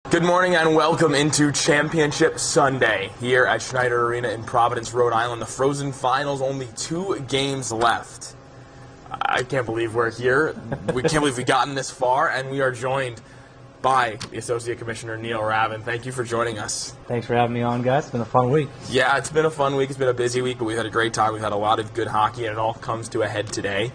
Good morning and welcome into Championship Sunday here at Schneider Arena in Providence, Rhode Island. The Frozen Finals, only 2 games left. I can't believe we're here. We can't believe we've gotten this far, and we are joined by the Associate Commissioner Neil Ravin. Thank you for joining us. Thanks for having me on, guys. It's been a fun week. Yeah, it's been a fun week. It's been a busy week, but we've had a great time. We've had a lot of good hockey, and it all comes to a head today.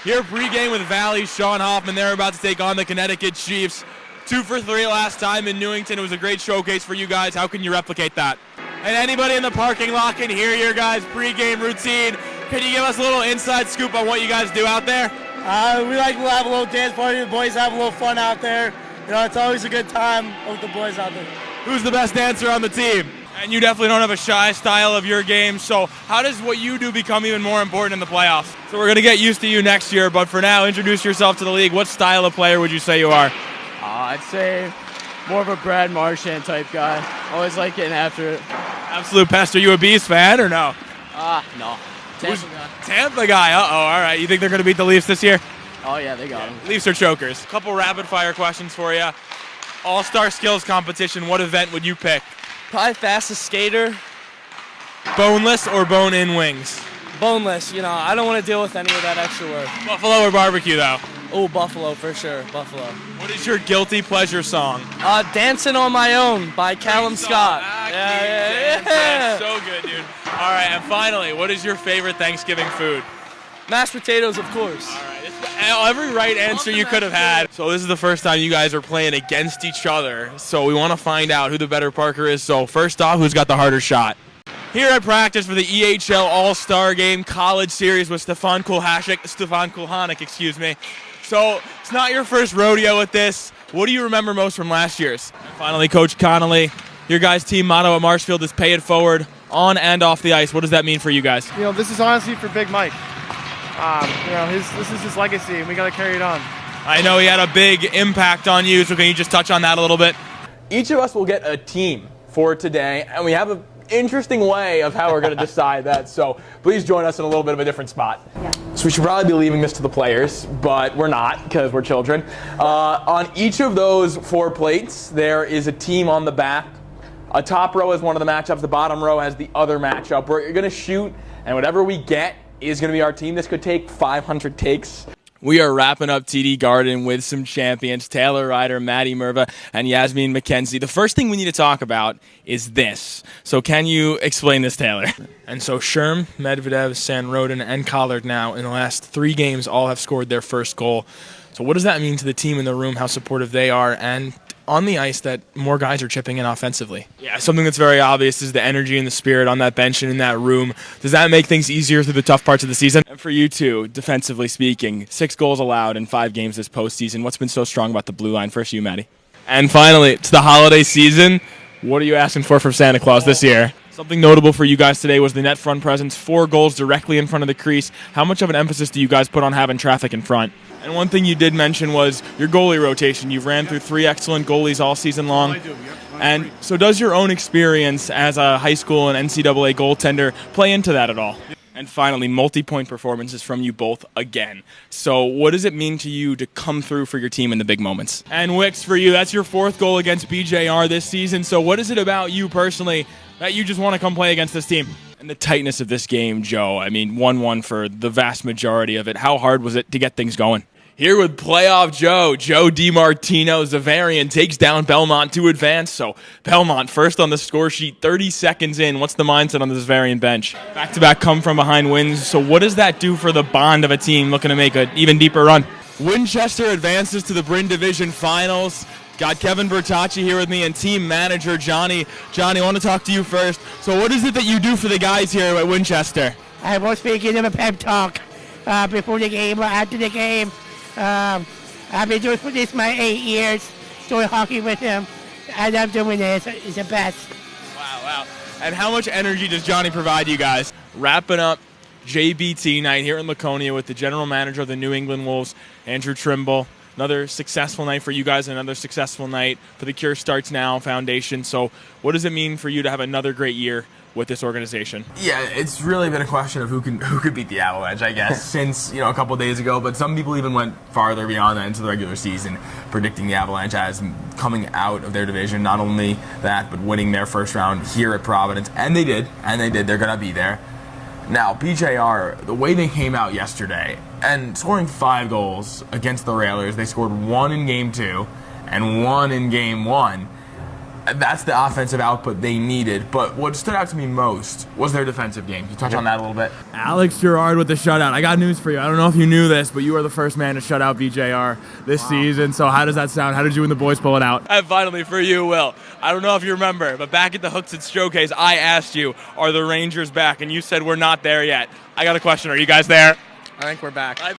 Here pregame with Valley, Sean Hoffman. They're about to take on the Connecticut Chiefs. 2 for 3 last time in Newington. It was a great showcase for you guys. How can you replicate that? And anybody in the parking lot can hear your guys' pregame routine. Can you give us a little inside scoop on what you guys do out there? We like to have a little dance party. The boys have a little fun out there. You know, it's always a good time with the boys out there. Who's the best dancer on the team? And you definitely don't have a shy style of your game, so how does what you do become even more important in the playoffs? So we're going to get used to you next year, but for now, introduce yourself to the league. What style of player would you say you are? I'd say more of a Brad Marchand type guy. Always like getting after it. Absolute pest. Are you a Bees fan or no? No. Tampa guy. Tampa guy. Uh-oh. All right. You think they're going to beat the Leafs this year? Oh, yeah, they got him. Leafs are chokers. Couple rapid-fire questions for you. All-Star Skills Competition. What event would you pick? Probably fastest skater. Boneless or bone-in wings? Boneless, you know. I don't want to deal with any of that extra work. Buffalo or barbecue, though? Oh, Buffalo for sure. Buffalo. What is your guilty pleasure song? Dancing on My Own by Callum Scott. Yeah. So good, dude. All right, and finally, what is your favorite Thanksgiving food? Mashed potatoes, of course. All right, every right answer you could have had. So this is the first time you guys are playing against each other. So we want to find out who the better Parker is. So first off, who's got the harder shot? Here at practice for the EHL All-Star Game College Series with Stefan Kulhanik, So it's not your first rodeo with this. What do you remember most from last year's? And finally, Coach Connolly, your guys' team motto at Marshfield is pay it forward on and off the ice. What does that mean for you guys? You know, this is honestly for Big Mike. This is his legacy, and we got to carry it on. I know he had a big impact on you, so can you just touch on that a little bit? Each of us will get a team for today, and we have an interesting way of how we're going to decide that. So please join us in a little bit of a different spot. Yeah. So we should probably be leaving this to the players, but we're not because we're children. On each of those 4 plates, there is a team on the back. A top row is one of the matchups. The bottom row has the other matchup. We're going to shoot, and whatever we get is going to be our team. This could take 500 takes. We are wrapping up TD Garden with some champions, Taylor Ryder, Maddie Merva, and Yasmin McKenzie. The first thing we need to talk about is this. So can you explain this, Taylor? And so Sherm, Medvedev, Sandrodin, and Collard now in the last 3 games all have scored their first goal. So what does that mean to the team in the room, how supportive they are, and on the ice that more guys are chipping in offensively? Yeah, something that's very obvious is the energy and the spirit on that bench and in that room. Does that make things easier through the tough parts of the season? And for you too, defensively speaking, 6 goals allowed in 5 games this postseason. What's been so strong about the blue line? First you, Maddie. And finally, it's the holiday season. What are you asking for from Santa Claus this year? Something notable for you guys today was the net front presence, 4 goals directly in front of the crease. How much of an emphasis do you guys put on having traffic in front? And one thing you did mention was your goalie rotation. You've ran through 3 excellent goalies all season long. And so does your own experience as a high school and NCAA goaltender play into that at all? And finally, multi-point performances from you both again. So what does it mean to you to come through for your team in the big moments? And Wicks, for you, that's your 4th goal against BJR this season. So what is it about you personally that you just want to come play against this team? And the tightness of this game, Joe. I mean, 1-1 for the vast majority of it. How hard was it to get things going? Here with playoff Joe DiMartino, Zavarian takes down Belmont to advance. So Belmont first on the score sheet, 30 seconds in. What's the mindset on the Zavarian bench? Back-to-back come-from-behind wins. So what does that do for the bond of a team looking to make an even deeper run? Winchester advances to the Bryn Division Finals. Got Kevin Bertacci here with me and team manager Johnny. Johnny, I want to talk to you first. So what is it that you do for the guys here at Winchester? I was give them a pep talk before the game or after the game. I've been doing this my 8 years, doing hockey with him. I love doing this. It's the best. Wow. And how much energy does Johnny provide you guys? Wrapping up JBT night here in Laconia with the general manager of the New England Wolves, Andrew Trimble. another successful night for you guys, another successful night for the Cure Starts Now Foundation. So what does it mean for you to have another great year with this organization? Yeah, it's really been a question of who could beat the Avalanche, I guess, since a couple days ago. But some people even went farther beyond that into the regular season, predicting the Avalanche as coming out of their division. Not only that, but winning their first round here at Providence, and they did. They're gonna be there. Now, BJR, the way they came out yesterday and scoring 5 goals against the Railers, they scored 1 in Game 2 and 1 in Game 1. That's the offensive output they needed, but what stood out to me most was their defensive game. Can you touch on that a little bit? Alex Girard with the shutout. I got news for you. I don't know if you knew this, but you were the first man to shut out BJR this season. So how does that sound? How did you and the boys pull it out? And finally, for you, Will, I don't know if you remember, but back at the Hooks and Showcase, I asked you, are the Rangers back? And you said we're not there yet. I got a question. Are you guys there? I think we're back.